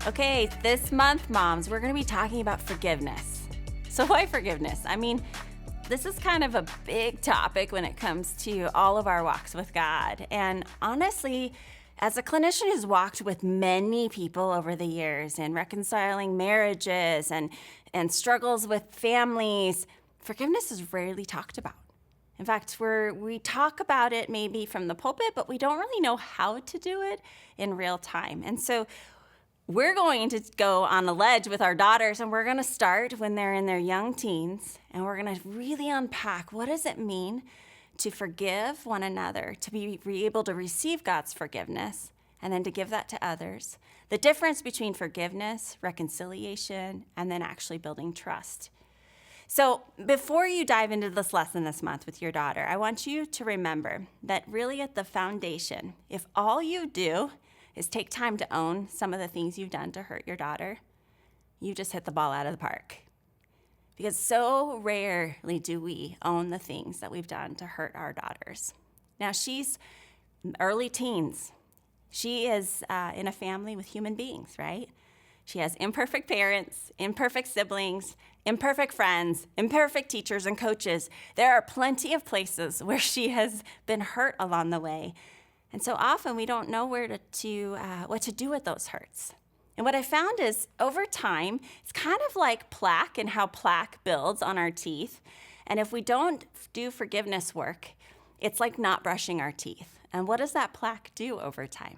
Okay, this month, moms, we're going to be talking about forgiveness. So why forgiveness? I mean, this is kind of a big topic when it comes to all of our walks with God. And honestly, as a clinician who's walked with many people over the years in reconciling marriages and struggles with families, forgiveness is rarely talked about. In fact, we talk about it maybe from the pulpit, but we don't really know how to do it in real time. And so we're going to go on a ledge with our daughters, and we're going to start when they're in their young teens, and we're going to really unpack what does it mean to forgive one another, to be able to receive God's forgiveness, and then to give that to others. The difference between forgiveness, reconciliation, and then actually building trust. So before you dive into this lesson this month with your daughter, I want you to remember that really at the foundation, if all you do is take time to own some of the things you've done to hurt your daughter, you just hit the ball out of the park. Because so rarely do we own the things that we've done to hurt our daughters. Now, she's early teens. She is in a family with human beings, right? She has imperfect parents, imperfect siblings, imperfect friends, imperfect teachers and coaches. There are plenty of places where she has been hurt along the way. And so often we don't know what to do with those hurts. And what I found is over time, it's kind of like plaque and how plaque builds on our teeth. And if we don't do forgiveness work, it's like not brushing our teeth. And what does that plaque do over time?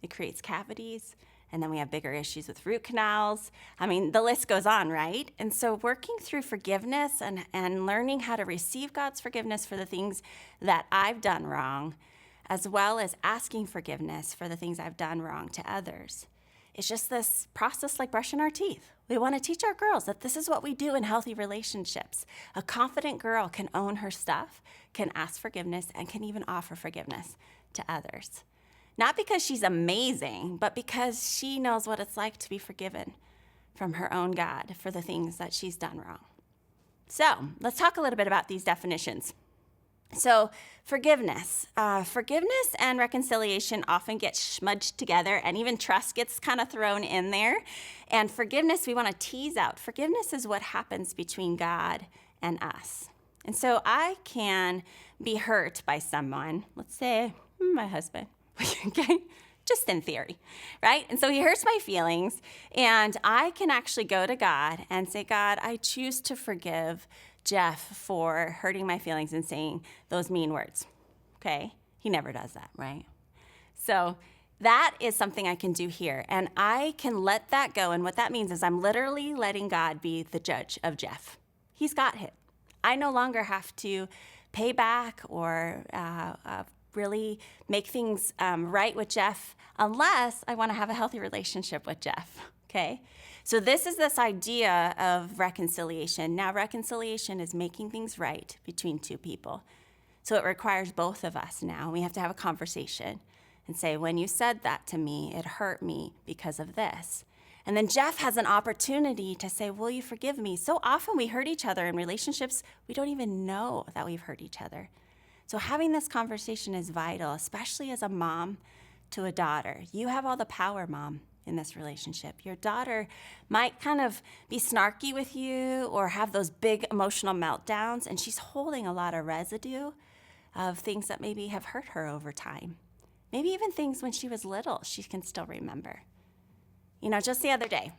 It creates cavities, and then we have bigger issues with root canals. I mean, the list goes on, right? And so working through forgiveness and learning how to receive God's forgiveness for the things that I've done wrong, as well as asking forgiveness for the things I've done wrong to others. It's just this process like brushing our teeth. We want to teach our girls that this is what we do in healthy relationships. A confident girl can own her stuff, can ask forgiveness, and can even offer forgiveness to others. Not because she's amazing, but because she knows what it's like to be forgiven from her own God for the things that she's done wrong. So let's talk a little bit about these definitions. So forgiveness and reconciliation often get smudged together, and even trust gets kind of thrown in there. And forgiveness, we want to tease out. Forgiveness is what happens between God and us. And so I can be hurt by someone, let's say my husband, okay? Just in theory, right? And so he hurts my feelings, and I can actually go to God and say, God, I choose to forgive Jeff for hurting my feelings and saying those mean words, okay? He never does that, right? So that is something I can do here, and I can let that go, and what that means is I'm literally letting God be the judge of Jeff. He's got it. I no longer have to pay back or really make things right with Jeff unless I want to have a healthy relationship with Jeff, okay? So this is this idea of reconciliation. Now, reconciliation is making things right between two people. So it requires both of us now. We have to have a conversation and say, when you said that to me, it hurt me because of this. And then Jeff has an opportunity to say, will you forgive me? So often we hurt each other in relationships. We don't even know that we've hurt each other. So having this conversation is vital, especially as a mom to a daughter. You have all the power, Mom, in this relationship. Your daughter might kind of be snarky with you or have those big emotional meltdowns, and she's holding a lot of residue of things that maybe have hurt her over time. Maybe even things when she was little she can still remember. You know, just the other day,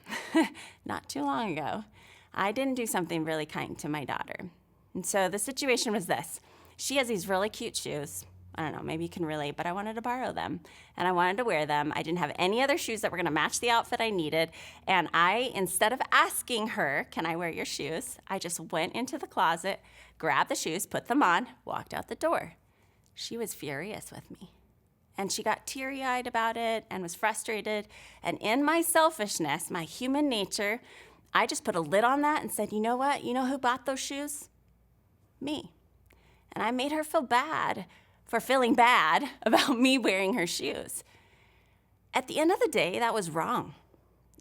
not too long ago, I didn't do something really kind to my daughter. And so the situation was this. She has these really cute shoes. I don't know, maybe you can relate, but I wanted to borrow them, and I wanted to wear them. I didn't have any other shoes that were going to match the outfit I needed, and instead of asking her, can I wear your shoes, I just went into the closet, grabbed the shoes, put them on, walked out the door. She was furious with me, and she got teary-eyed about it and was frustrated, and in my selfishness, my human nature, I just put a lid on that and said, you know what? You know who bought those shoes? Me. And I made her feel bad for feeling bad about me wearing her shoes. At the end of the day, that was wrong.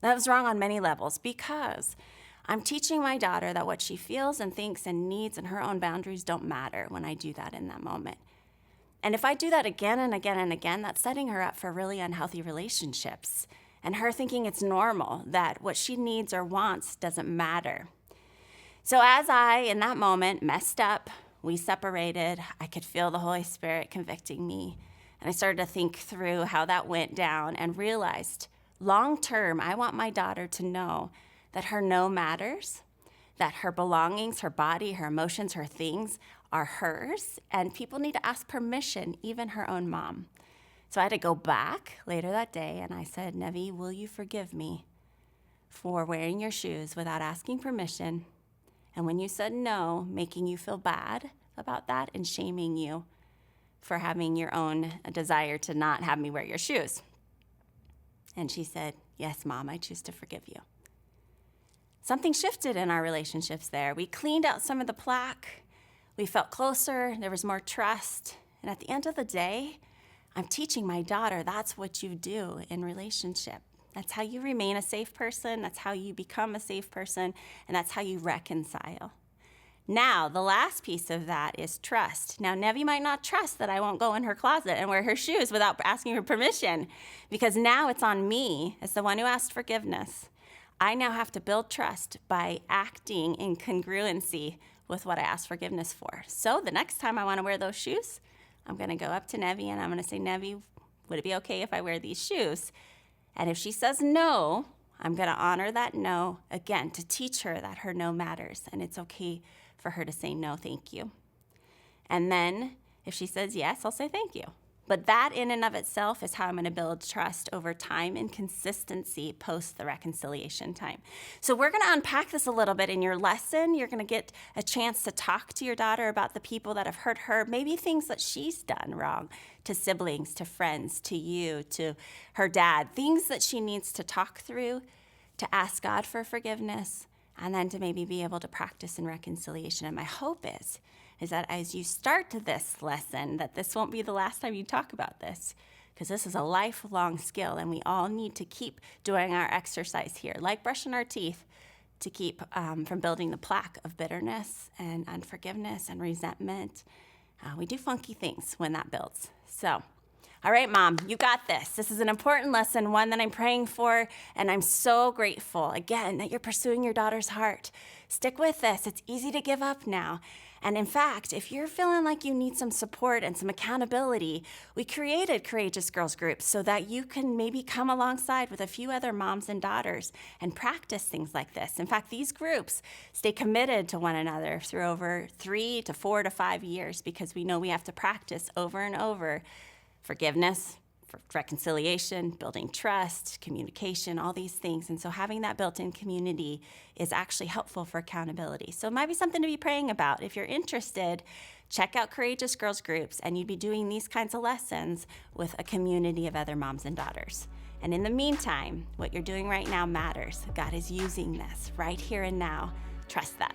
That was wrong on many levels because I'm teaching my daughter that what she feels and thinks and needs and her own boundaries don't matter when I do that in that moment. And if I do that again and again and again, that's setting her up for really unhealthy relationships. and her thinking it's normal, that what she needs or wants doesn't matter. So as I, in that moment, messed up, we separated, I could feel the Holy Spirit convicting me. And I started to think through how that went down and realized long term, I want my daughter to know that her no matters, that her belongings, her body, her emotions, her things are hers, and people need to ask permission, even her own mom. So I had to go back later that day and I said, Nevi, will you forgive me for wearing your shoes without asking permission? And when you said no, making you feel bad about that and shaming you for having your own desire to not have me wear your shoes. And she said, yes, Mom, I choose to forgive you. Something shifted in our relationships there. We cleaned out some of the plaque. We felt closer. There was more trust. And at the end of the day, I'm teaching my daughter that's what you do in relationship. That's how you remain a safe person. That's how you become a safe person. And that's how you reconcile. Now, the last piece of that is trust. Now, Nevi might not trust that I won't go in her closet and wear her shoes without asking her permission, because now it's on me as the one who asked forgiveness. I now have to build trust by acting in congruency with what I asked forgiveness for. So the next time I want to wear those shoes, I'm going to go up to Nevi and I'm going to say, Nevi, would it be okay if I wear these shoes? And if she says no, I'm going to honor that no, again, to teach her that her no matters and it's okay for her to say no, thank you. And then if she says yes, I'll say thank you. But that in and of itself is how I'm going to build trust over time and consistency post the reconciliation time. So we're going to unpack this a little bit in your lesson. You're going to get a chance to talk to your daughter about the people that have hurt her, maybe things that she's done wrong to siblings, to friends, to you, to her dad, things that she needs to talk through, to ask God for forgiveness, and then to maybe be able to practice in reconciliation. And my hope is that as you start this lesson, that this won't be the last time you talk about this, because this is a lifelong skill, and we all need to keep doing our exercise here, like brushing our teeth, to keep from building the plaque of bitterness and unforgiveness and resentment. We do funky things when that builds. So, all right, Mom, you got this. This is an important lesson, one that I'm praying for, and I'm so grateful, again, that you're pursuing your daughter's heart. Stick with this. It's easy to give up now. And in fact, if you're feeling like you need some support and some accountability, we created Courageous Girls groups so that you can maybe come alongside with a few other moms and daughters and practice things like this. In fact, these groups stay committed to one another through over 3 to 4 to 5 years, because we know we have to practice over and over forgiveness, reconciliation, building trust, communication, all these things. And so having that built-in community is actually helpful for accountability. So it might be something to be praying about. If you're interested, check out Courageous Girls groups, and you'd be doing these kinds of lessons with a community of other moms and daughters. And in the meantime, what you're doing right now matters. God is using this right here and now. Trust that.